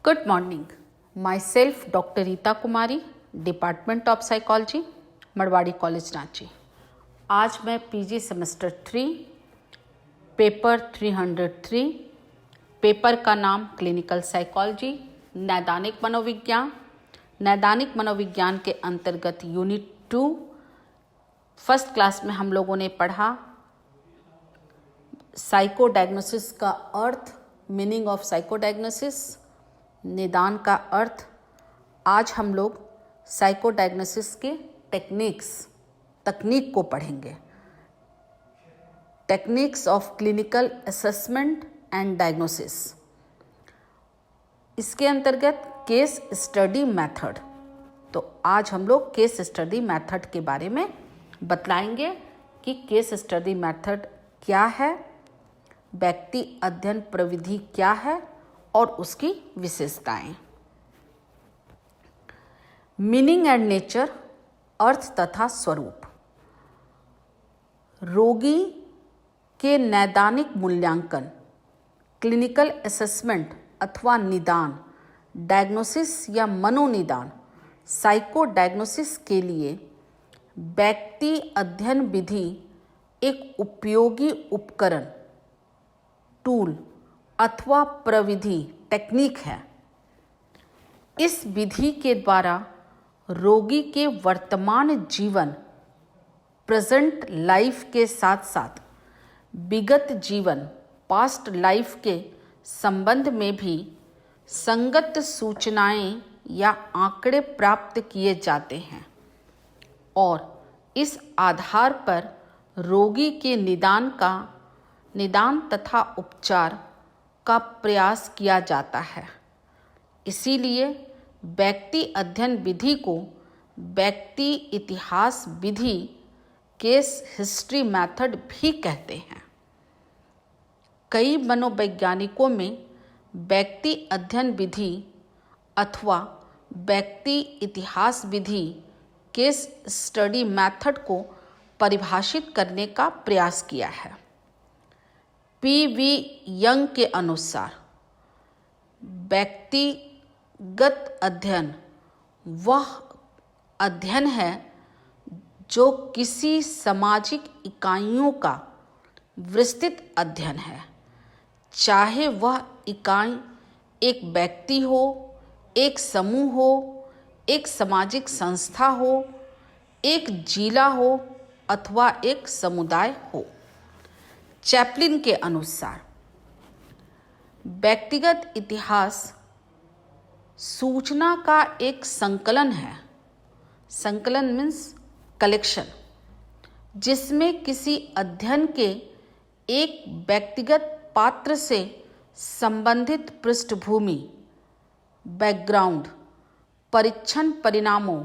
Good morning. Myself Dr. Rita Kumari, Department of Psychology, Marwari college Ranchi. आज मैं PG semester 3 paper 303 paper का नाम clinical psychology नैदानिक मनोविज्ञान। नैदानिक मनोविज्ञान के अंतर्गत यूनिट 2 फर्स्ट क्लास में हम लोगों ने पढ़ा साइको डायग्नोसिस का अर्थ, मीनिंग ऑफ साइको डायग्नोसिस, निदान का अर्थ। आज हम लोग साइको डायग्नोसिस के तकनीक को पढ़ेंगे। Techniques of clinical assessment and diagnosis. इसके अंतर्गत केस स्टडी मेथड। तो आज हम लोग केस स्टडी मेथड के बारे में बतलाएंगे कि केस स्टडी मेथड क्या है, व्यक्ति अध्ययन प्रविधि क्या है और उसकी विशेषताएं। मीनिंग एंड नेचर, अर्थ तथा स्वरूप। रोगी के नैदानिक मूल्यांकन, क्लिनिकल असेसमेंट अथवा निदान, डायग्नोसिस या मनोनिदान, साइको डायग्नोसिस के लिए व्यक्ति अध्ययन विधि एक उपयोगी उपकरण, टूल अथवा प्रविधि, टेक्निक है। इस विधि के द्वारा रोगी के वर्तमान जीवन, प्रेजेंट लाइफ के साथ साथ विगत जीवन, पास्ट लाइफ के संबंध में भी संगत सूचनाएं या आंकड़े प्राप्त किए जाते हैं और इस आधार पर रोगी के निदान तथा उपचार का प्रयास किया जाता है। इसीलिए व्यक्ति अध्ययन विधि को व्यक्ति इतिहास विधि, केस हिस्ट्री मेथड भी कहते हैं। कई मनोवैज्ञानिकों में व्यक्ति अध्ययन विधि अथवा व्यक्ति इतिहास विधि, केस स्टडी मेथड को परिभाषित करने का प्रयास किया है। पी.वी. यंग के अनुसार व्यक्तिगत अध्ययन वह अध्ययन है जो किसी सामाजिक इकाइयों का विस्तृत अध्ययन है, चाहे वह इकाई एक व्यक्ति हो, एक समूह हो, एक सामाजिक संस्था हो, एक जिला हो अथवा एक समुदाय हो। चैपलिन के अनुसार व्यक्तिगत इतिहास सूचना का एक संकलन है। संकलन मीन्स कलेक्शन, जिसमें किसी अध्ययन के एक व्यक्तिगत पात्र से संबंधित पृष्ठभूमि, बैकग्राउंड, परीक्षण परिणामों,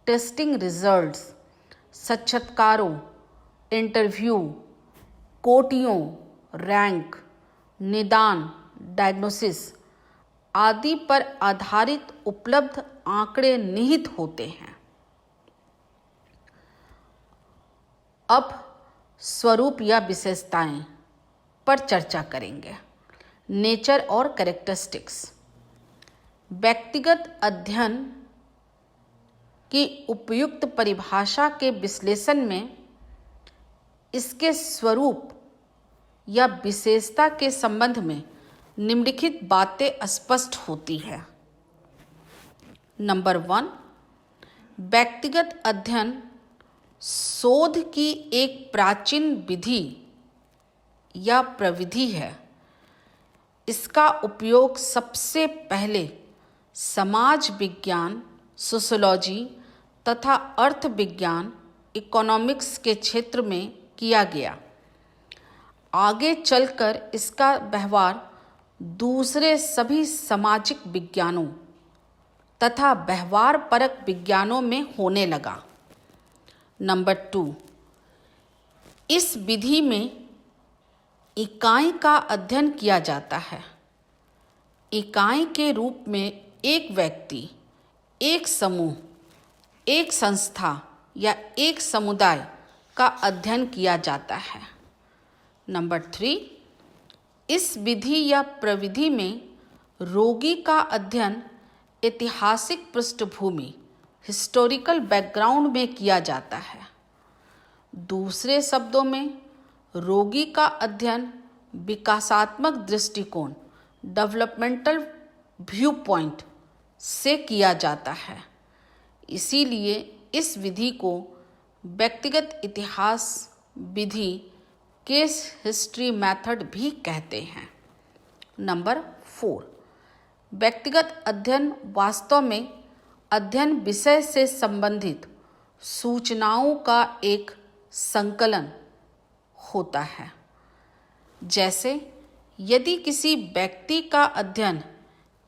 टेस्टिंग रिजल्ट्स, साक्षात्कारों, इंटरव्यू, कोटियों, रैंक, निदान, डायग्नोसिस आदि पर आधारित उपलब्ध आंकड़े निहित होते हैं। अब स्वरूप या विशेषताएं पर चर्चा करेंगे। नेचर और कैरेक्टरिस्टिक्स। व्यक्तिगत अध्ययन की उपयुक्त परिभाषा के विश्लेषण में इसके स्वरूप या विशेषता के संबंध में निम्नलिखित बातें स्पष्ट होती है। नंबर 1, व्यक्तिगत अध्ययन शोध की एक प्राचीन विधि या प्रविधि है। इसका उपयोग सबसे पहले समाज विज्ञान, सोशियोलॉजी तथा अर्थ विज्ञान, इकोनॉमिक्स के क्षेत्र में किया गया। आगे चलकर इसका व्यवहार दूसरे सभी सामाजिक विज्ञानों तथा व्यवहार परक विज्ञानों में होने लगा। नंबर 2, इस विधि में इकाई का अध्ययन किया जाता है। इकाई के रूप में एक व्यक्ति, एक समूह, एक संस्था या एक समुदाय का अध्ययन किया जाता है। नंबर 3, इस विधि या प्रविधि में रोगी का अध्ययन ऐतिहासिक पृष्ठभूमि हिस्टोरिकल बैकग्राउंड में किया जाता है। दूसरे शब्दों में, रोगी का अध्ययन विकासात्मक दृष्टिकोण डेवलपमेंटल व्यू पॉइंट से किया जाता है। इसीलिए इस विधि को व्यक्तिगत इतिहास विधि केस हिस्ट्री मेथड भी कहते हैं। नंबर 4, व्यक्तिगत अध्ययन वास्तव में अध्ययन विषय से संबंधित सूचनाओं का एक संकलन होता है। जैसे यदि किसी व्यक्ति का अध्ययन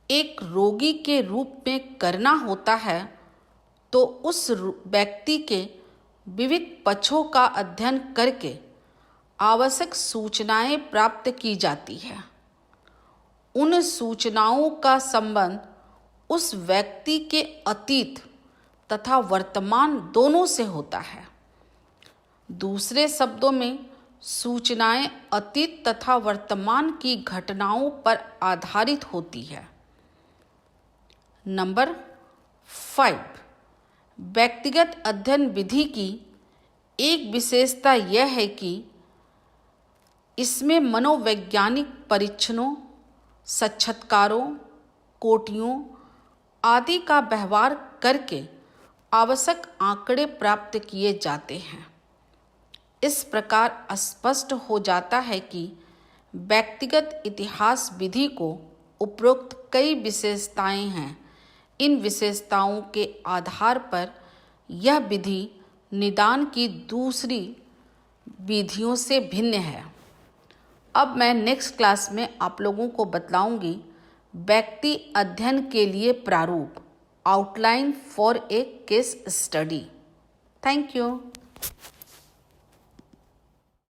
एक रोगी के रूप में करना होता है तो उस व्यक्ति के विविध पक्षों का अध्ययन करके आवश्यक सूचनाएं प्राप्त की जाती है। उन सूचनाओं का संबंध उस व्यक्ति के अतीत तथा वर्तमान दोनों से होता है। दूसरे शब्दों में, सूचनाएं अतीत तथा वर्तमान की घटनाओं पर आधारित होती है। नंबर 5, व्यक्तिगत अध्ययन विधि की एक विशेषता यह है कि इसमें मनोवैज्ञानिक परीक्षणों, साक्षात्कारों, कोटियों आदि का व्यवहार करके आवश्यक आंकड़े प्राप्त किए जाते हैं। इस प्रकार स्पष्ट हो जाता है कि व्यक्तिगत इतिहास विधि को उपरोक्त कई विशेषताएं हैं। इन विशेषताओं के आधार पर यह विधि निदान की दूसरी विधियों से भिन्न है। अब मैं नेक्स्ट क्लास में आप लोगों को बतलाऊंगी व्यक्ति अध्ययन के लिए प्रारूप, outline for a case study. Thank you.